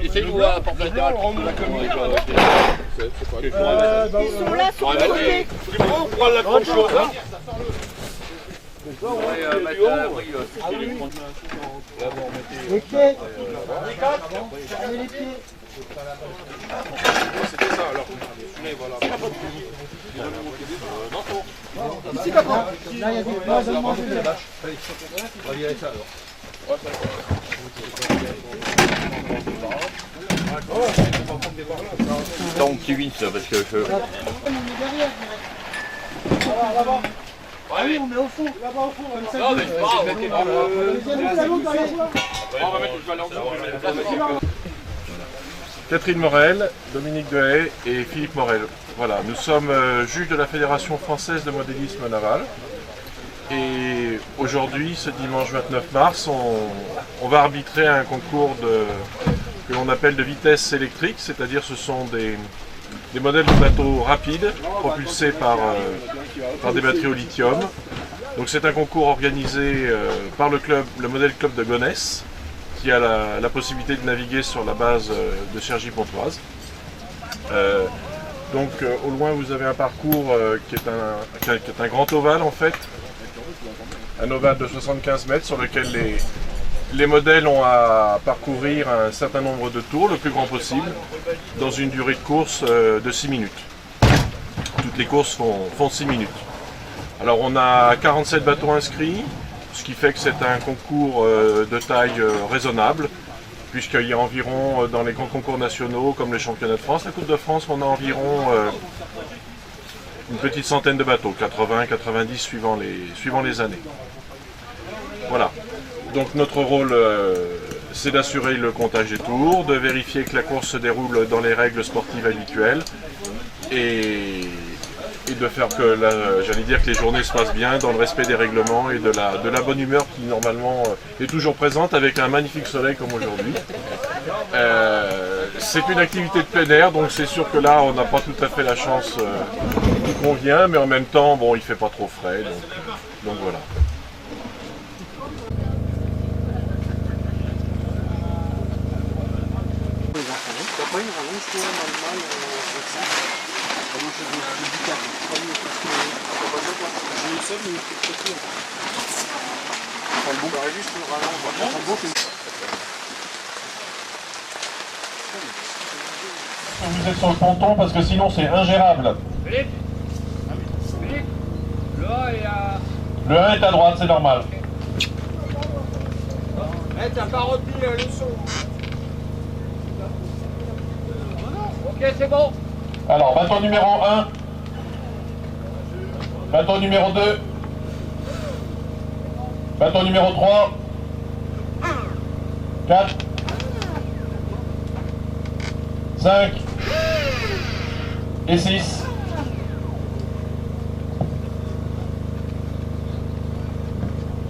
Essaye-nous à porter latéral. Ils sont là sur le côté. On prend la grande chose. Les pieds. Allez, les pieds. C'était ça alors. Mais voilà. Ici, papa. Là, il y a des bases à manger. On va virer ça alors. Donc tu vis ça parce que je... On est derrière. Ah oui, on met au fond. Là-bas au fond. Comme ça, Non mais c'est pas grave. On va mettre le ballon. Catherine Morel, Dominique Dehaye et Philippe Morel. Voilà, nous sommes juges de la Fédération française de modélisme naval. Et aujourd'hui, ce dimanche 29 mars, on va arbitrer un concours que l'on appelle de vitesse électrique, c'est-à-dire ce sont des modèles de bateaux rapides, propulsés par des batteries au lithium. Donc c'est un concours organisé par le modèle club de Gonesse, qui a la possibilité de naviguer sur la base de Cergy-Pontoise. Au loin, vous avez un parcours qui est un grand ovale en fait, un ovale de 75 mètres sur lequel les modèles ont à parcourir un certain nombre de tours, le plus grand possible, dans une durée de course de 6 minutes. Toutes les courses font 6 minutes. Alors on a 47 bateaux inscrits, ce qui fait que c'est un concours de taille raisonnable, puisqu'il y a environ, dans les grands concours nationaux, comme les championnats de France, la Coupe de France, on a environ une petite centaine de bateaux, 80, 90 suivant les années. Voilà. Donc notre rôle, c'est d'assurer le comptage des tours, de vérifier que la course se déroule dans les règles sportives habituelles et de faire que, j'allais dire, que les journées se passent bien dans le respect des règlements et de la bonne humeur qui normalement est toujours présente avec un magnifique soleil comme aujourd'hui. C'est une activité de plein air, donc c'est sûr que là on n'a pas tout à fait la chance qui convient, mais en même temps, bon, il fait pas trop frais, donc voilà. Vous êtes sur le ponton parce que sinon c'est ingérable. Philippe, le 1 est à... Le 1 est à droite, c'est normal. T'as pas retenu le son. Ok, c'est bon. Alors, bateau numéro 1, bateau numéro 2, bateau numéro 3, 4, 5 et 6.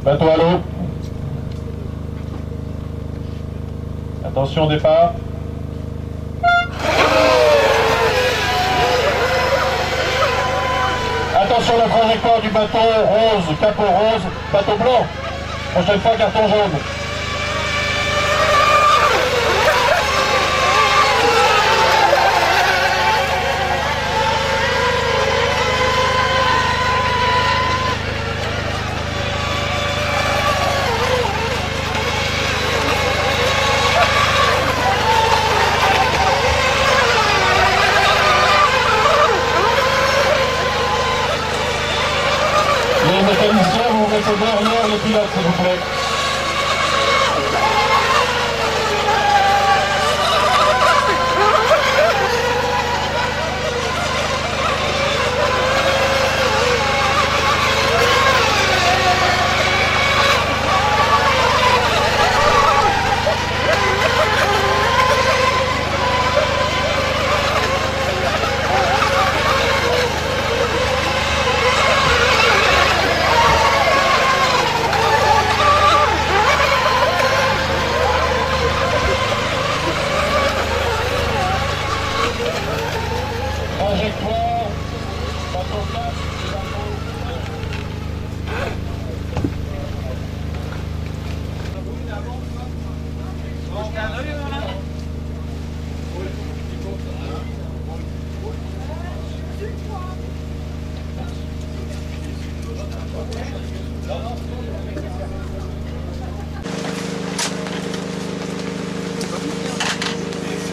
Bateau à l'eau. Attention au départ. Attention la trajectoire du bateau rose, capot rose, bateau blanc. Prochaine fois, carton jaune. Les mécaniciens, vous vous mettez derrière les pilotes, s'il vous plaît.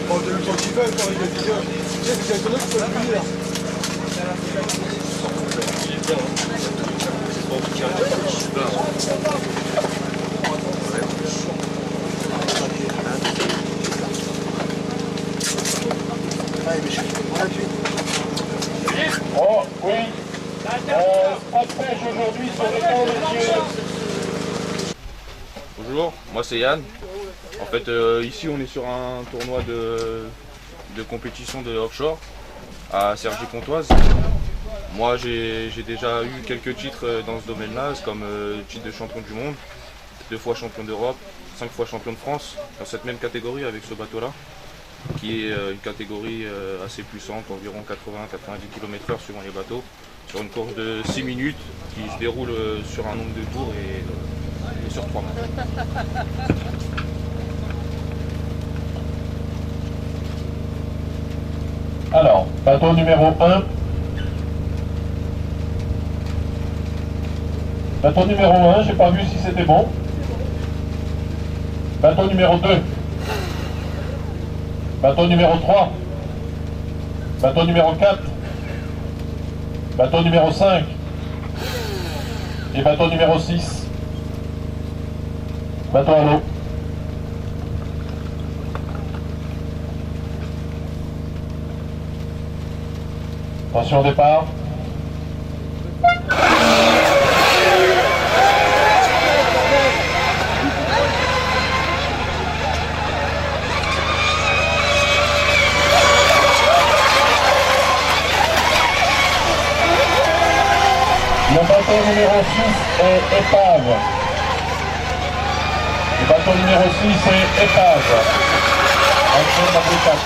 Bon, t'as vu son petit peu quand il a dit tu sais, c'est quelqu'un d'autre qui peut le dire. Oh, oui. Pêche aujourd'hui sur le temps, monsieur. Bonjour, moi c'est Yann. En fait, ici on est sur un tournoi de compétition de offshore à Cergy-Pontoise. Moi j'ai déjà eu quelques titres dans ce domaine-là, comme titre de champion du monde, 2 fois champion d'Europe, 5 fois champion de France, dans cette même catégorie avec ce bateau-là, qui est une catégorie assez puissante, environ 80-90 km/h suivant les bateaux, sur une course de 6 minutes qui se déroule sur un nombre de tours et sur 3 mois. Alors, bateau numéro 1. Bateau numéro 1, j'ai pas vu si c'était bon. Bateau numéro 2. Bateau numéro 3. Bateau numéro 4. Bateau numéro 5. Et bateau numéro 6. Bateau à l'eau. Attention au départ. Le bateau numéro 6 est épave. Le bateau numéro 6 est épave. Entrée bateau 4.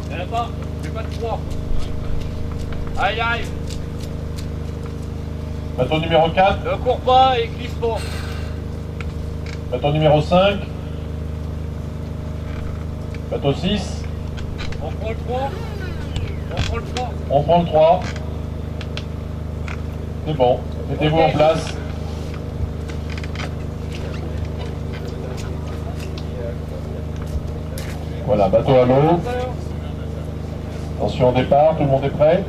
Il n'y en a pas, j'ai pas de 3. Aïe aïe, Bateau numéro 4. ne cours pas et glisse pas. Bateau numéro 5. Bateau 6. On prend le 3. On prend le 3. On prend le 3. C'est bon. Mettez-vous en place. Voilà, bateau à l'eau. Attention au départ, tout le monde est prêt.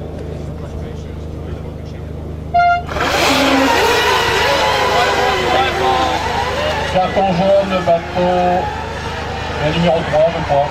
Carton jaune, bateau. Le numéro 3, je crois.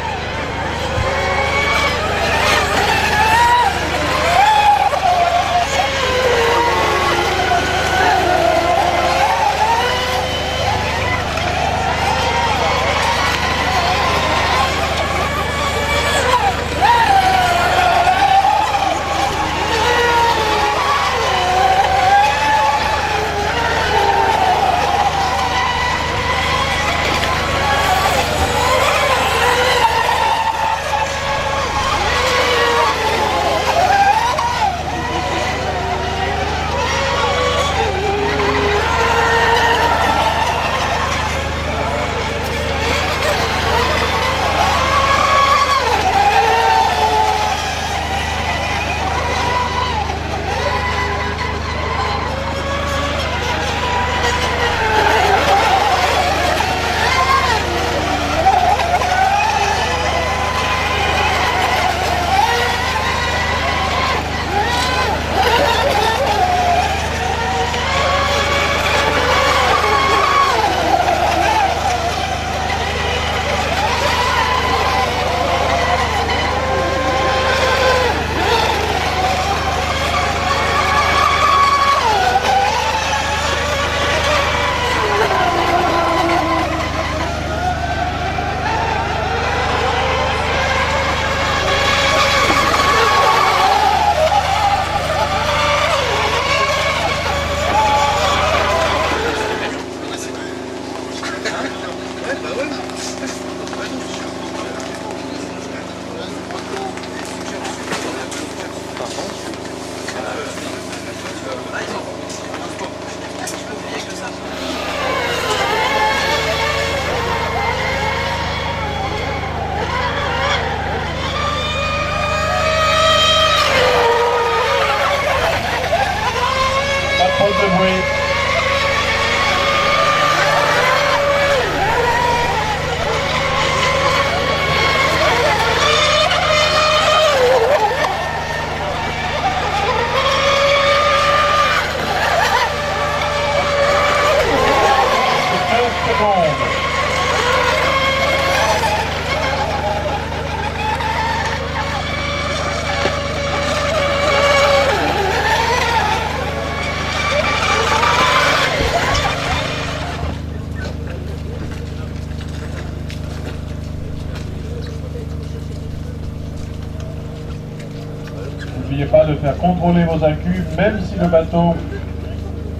N'oubliez pas de faire contrôler vos accus, même si le bateau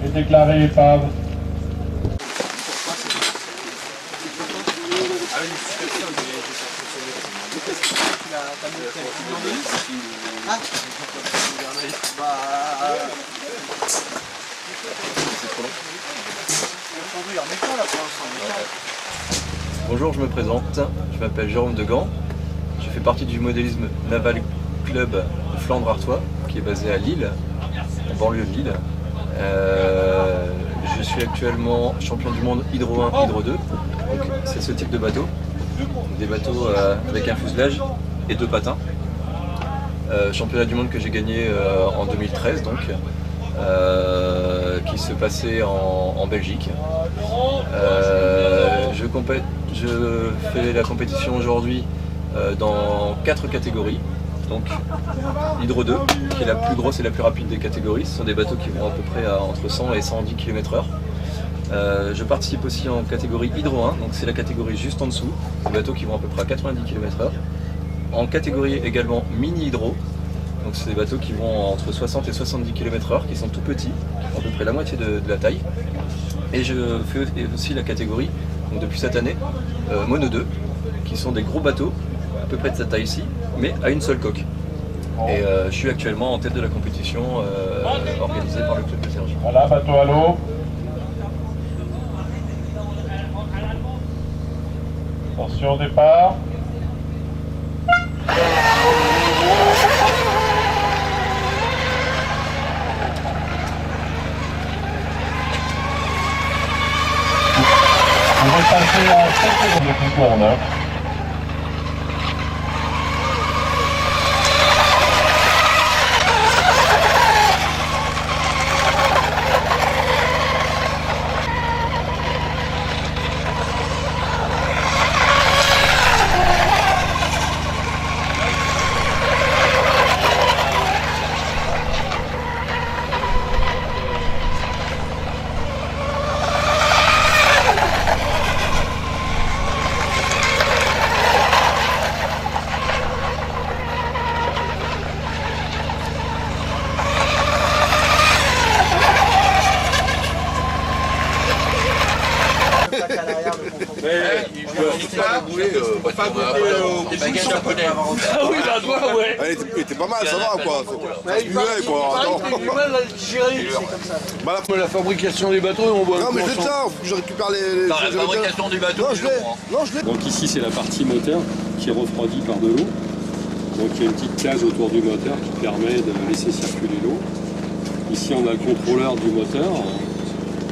est déclaré épave. Bonjour, je me présente, je m'appelle Jérôme Degan, je fais partie du modélisme naval club de Flandre-Artois qui est basé à Lille, en banlieue de Lille. Je suis actuellement champion du monde Hydro 1, Hydro 2, donc c'est ce type de bateau, des bateaux avec un fuselage et 2 patins. Championnat du monde que j'ai gagné en 2013 donc, qui se passait en Belgique. Je fais la compétition aujourd'hui dans 4 catégories. Donc Hydro 2, qui est la plus grosse et la plus rapide des catégories. Ce sont des bateaux qui vont à peu près entre 100 et 110 km/h. Je participe aussi en catégorie Hydro 1, donc c'est la catégorie juste en dessous, des bateaux qui vont à peu près à 90 km/h. En catégorie également mini hydro, donc c'est des bateaux qui vont entre 60 et 70 km/h, qui sont tout petits, qui font à peu près la moitié de la taille. Et je fais aussi la catégorie, donc depuis cette année, Mono 2, qui sont des gros bateaux, à peu près de cette taille-ci, mais à une seule coque. Et je suis actuellement en tête de la compétition organisée par le club de Cergy. Voilà, bateau à l'eau. Attention au départ. On va passer à 7 secondes de plus tourne. Ah oui, la doigt, ouais. Elle était pas mal, ça va quoi. Ça se buvait quoi. Attends. La fabrication des bateaux, on voit. Non, mais je l'ai ça, faut que je récupère les. Non, la fabrication du bateau. Non, je l'ai. Non, je l'ai. Donc ici c'est la partie moteur qui est refroidie par de l'eau. Donc il y a une petite cage autour du moteur qui permet de laisser circuler l'eau. Ici on a le contrôleur du moteur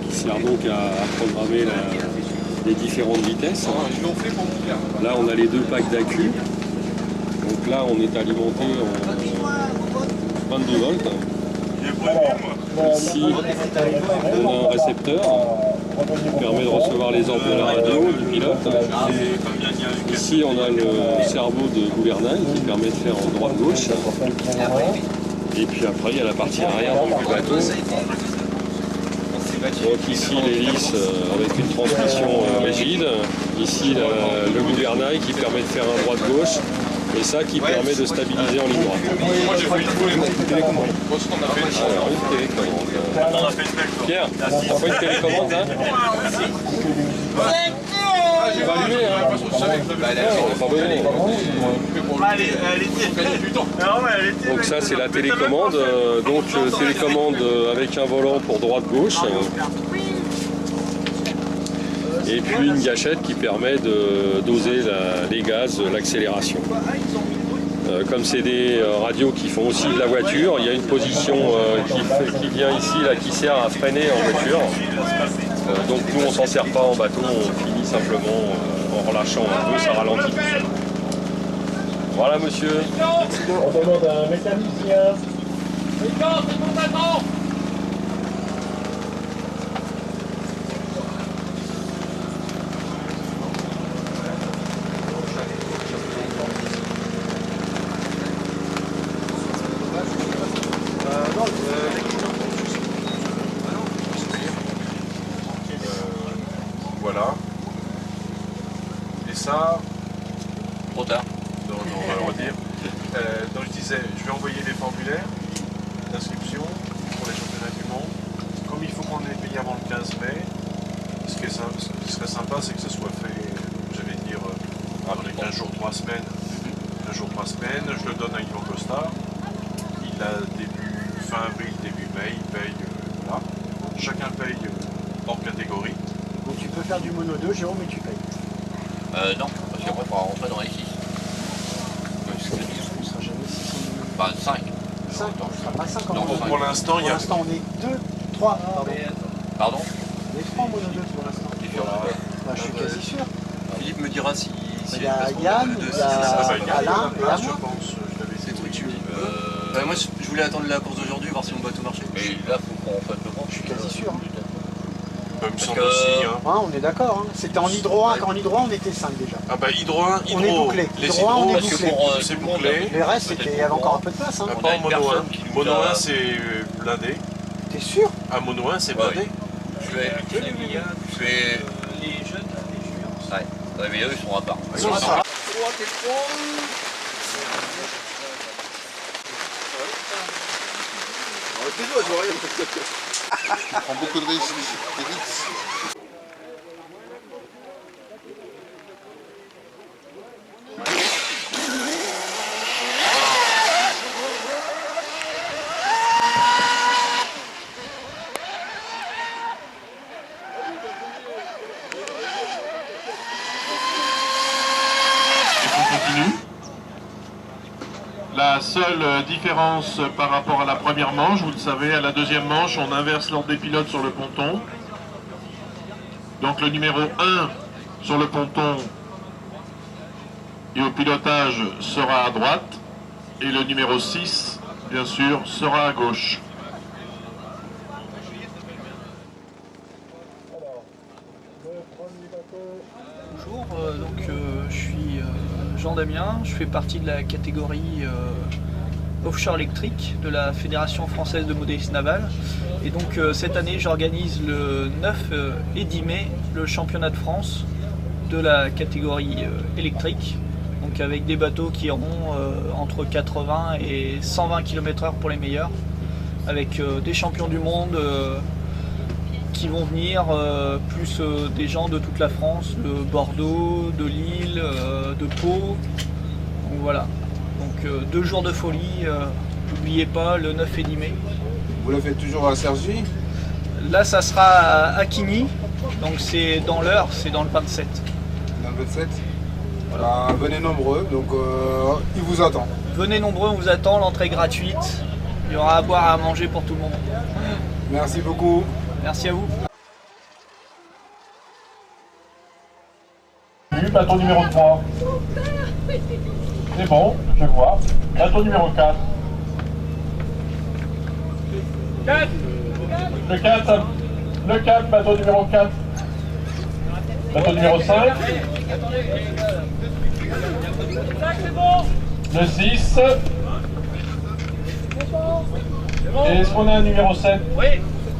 qui sert donc à programmer les différentes vitesses. Là on a les 2 packs d'accus. Donc là on est alimenté en 22 volts. Ici on a un récepteur qui permet de recevoir les ordres de la radio du pilote. Ici on a le cerveau de gouvernail qui permet de faire en droite-gauche. Et puis après il y a la partie arrière donc, du bateau. Donc ici l'hélice avec une transmission rigide. Ici le gouvernail qui permet de faire un droite-gauche. Et ça qui permet de stabiliser en ligne droite. Moi j'ai fait une télécommande. Alors une télécommande. Pierre, t'as pas une télécommande là? J'ai pas allumé hein. On n'a pas besoin. Donc ça c'est la télécommande. Donc télécommande avec un volant pour droite-gauche. Et puis une gâchette qui permet de doser les gaz, l'accélération. Comme c'est des radios qui font aussi de la voiture, il y a une position qui vient ici, là, qui sert à freiner en voiture. Donc nous on s'en sert pas en bateau, on finit simplement en relâchant un peu, ça ralentit. Voilà monsieur. On demande à un mécanicien. Voilà. Et ça, Trop tard. on va redire. Donc je disais, je vais envoyer les formulaires. d'inscription pour les championnats du monde. Comme il faut qu'on ait payé avant le 15 mai, ce qui serait sympa, c'est que ce soit fait, j'allais dire, dans les 15 jours, 3 semaines. 15 jours, 3 semaines, je le donne à Yvan Costa. Il a fin avril, début mai, il paye, voilà. Chacun paye hors catégorie. Donc tu peux faire du mono 2, Jérôme, mais tu payes. Non, parce qu'après il faudra rentrer dans les 6. On sera jamais 600 Bah 5. 5, on sera pas 5 en Non, mono 2. Pour l'instant, il y a... Pour l'instant, on est 2, 3, pardon. Pardon? On est 3 en mono 2 pour l'instant. Bah, je suis quasi sûr. Philippe me dira si Il y a Yann, il y a Alain et à je moi. pense, je l'avais c'est dit. trucs. Moi je voulais attendre la course d'aujourd'hui, voir si mon bateau marchait. Et là, faut qu'on fasse le vent. Je suis quasi sûr. Hein. Il me Parce semble que- aussi, hein. Hein, on est d'accord. Hein. C'était en hydro 1, quand en hydro 1 on était 5 déjà. Ah bah Hydro 1, On est Hydro, bouclé. les Hydro 1, on est Hydro, bouclé. c'est bouclé. Les restes, il y avait encore un peu de place. Hein. Ah, On pas a en une Mono 1. personne qui nous Mono a- 1, c'est blindé. T'es sûr? Ah, Mono 1, c'est Ouais. blindé. Je fais. Les jeunes, ouais. Ouais, mais eux, ils sont à part. Ils sont à part. Prends beaucoup de risques. On continue. La seule différence par rapport à la première manche, vous le savez, à la deuxième manche, on inverse l'ordre des pilotes sur le ponton. Donc le numéro 1 sur le ponton et au pilotage sera à droite, et le numéro 6, bien sûr, sera à gauche. Bonjour, je suis Jean Damien, je fais partie de la catégorie offshore électrique de la Fédération française de modélisme naval. Et donc cette année j'organise le 9 et 10 mai le championnat de France de la catégorie électrique. Donc avec des bateaux qui auront entre 80 et 120 km/h pour les meilleurs, avec des champions du monde qui vont venir, plus des gens de toute la France, de Bordeaux, de Lille, de Pau. Donc voilà, donc 2 jours de folie, n'oubliez pas le 9 et 10 mai. Vous la faites toujours à Cergy? Là ça sera à Aquigny, donc c'est dans l'heure, c'est dans le 27. Dans le 27? Voilà. Venez nombreux, donc il vous attend. Venez nombreux, on vous attend, l'entrée est gratuite, il y aura à boire et à manger pour tout le monde. Merci beaucoup. Merci à vous. Bateau numéro 3. C'est bon, je vois. Bateau numéro 4. 4. Le 4, bateau numéro 4. Bateau numéro 5. Le 6. Et est-ce qu'on a un numéro 7? Oui.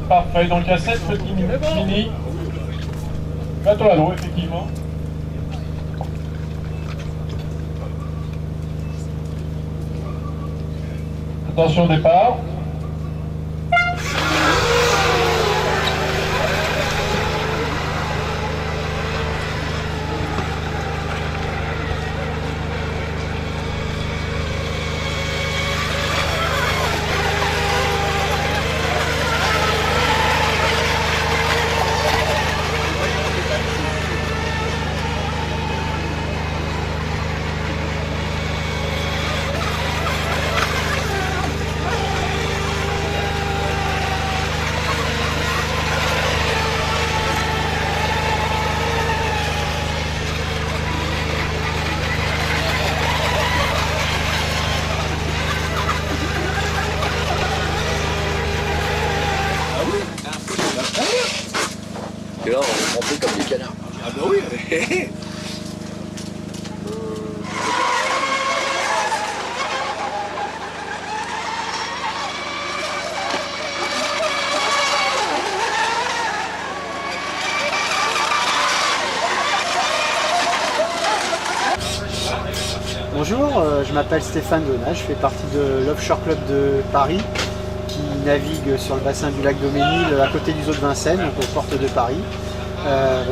Parfait, donc il y a 7 petits mini. Bateau à l'eau, effectivement. Attention au départ. Et là, on est trempés comme des canards. Ah bah oui. Bonjour, je m'appelle Stéphane Donat, je fais partie de l'Offshore Club de Paris. navigue sur le bassin du lac Daumesnil à côté du zoo de Vincennes, donc aux portes de Paris.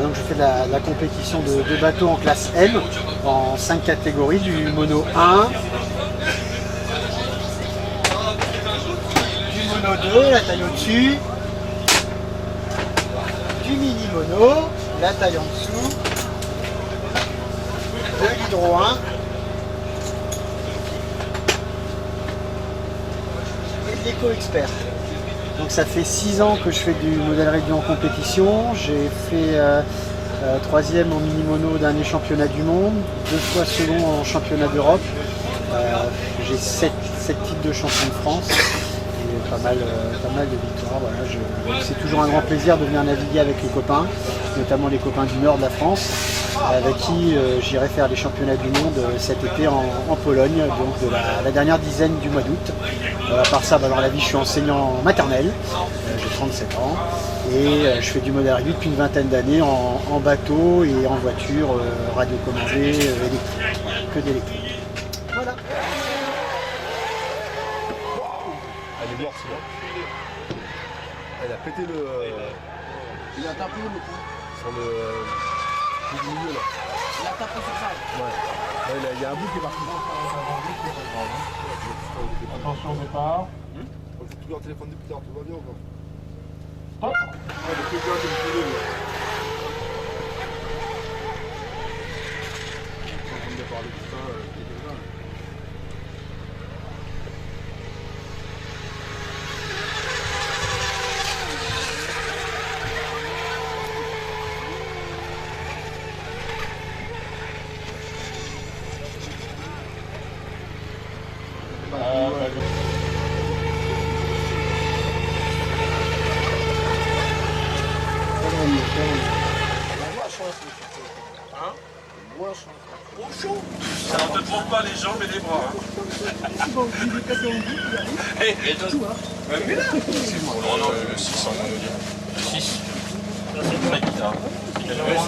Donc je fais de la compétition de bateaux en classe M, en 5 catégories, du mono 1, du mono 2, la taille au-dessus, du mini mono, la taille en dessous, de l'hydro 1, et de l'éco-expert. Donc ça fait 6 ans que je fais du modèle réduit en compétition. J'ai fait 3e en mini-mono dernier championnat du monde, 2 fois second en championnat d'Europe. J'ai 7 titres de champion de France et pas mal de victoires. Voilà, c'est toujours un grand plaisir de venir naviguer avec les copains, notamment les copains du nord de la France, avec qui j'irai faire les championnats du monde cet été en Pologne, donc de la dernière dizaine du mois d'août. À part ça, dans la vie, je suis enseignant en maternelle, j'ai 37 ans, et je fais du modèle réduit depuis une vingtaine d'années en bateau et en voiture, radiocommandée, électrique, que d'électrique. Voilà. Elle est morte, là. Elle a pété le... Il a tapé le coup. Sur le milieu, là. Il a tapé sur ça. Ouais. Il y a un bout qui est parti. Attention au départ. On fait toujours un téléphone depuis tard, tout va bien ou pas? Stop. Ouais, le plus bien que le plus bien. On va parler de tout ça, Ça ne te trompe pas les jambes et les bras. Et toi, mais là, non, non, le 6 en monodial. 6. Si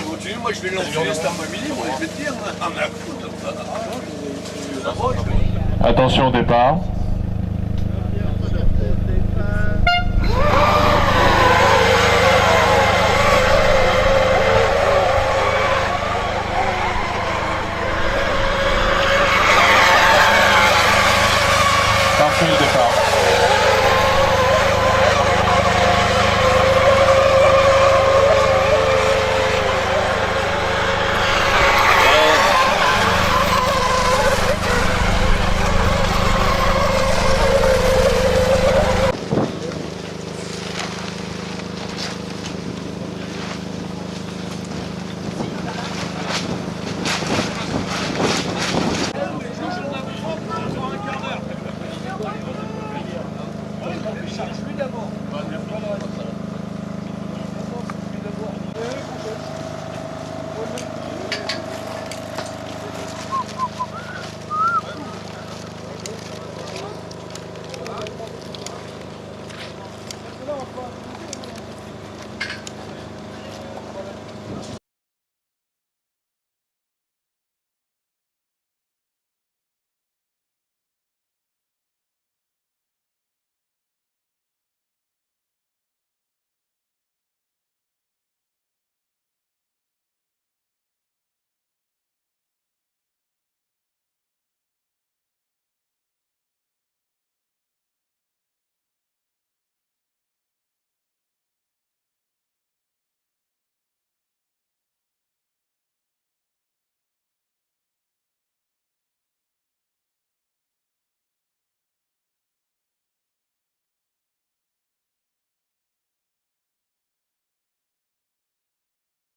vous tuez, moi je vais l'enfiler cet arme-mini, moi je vais te dire. Attention au départ.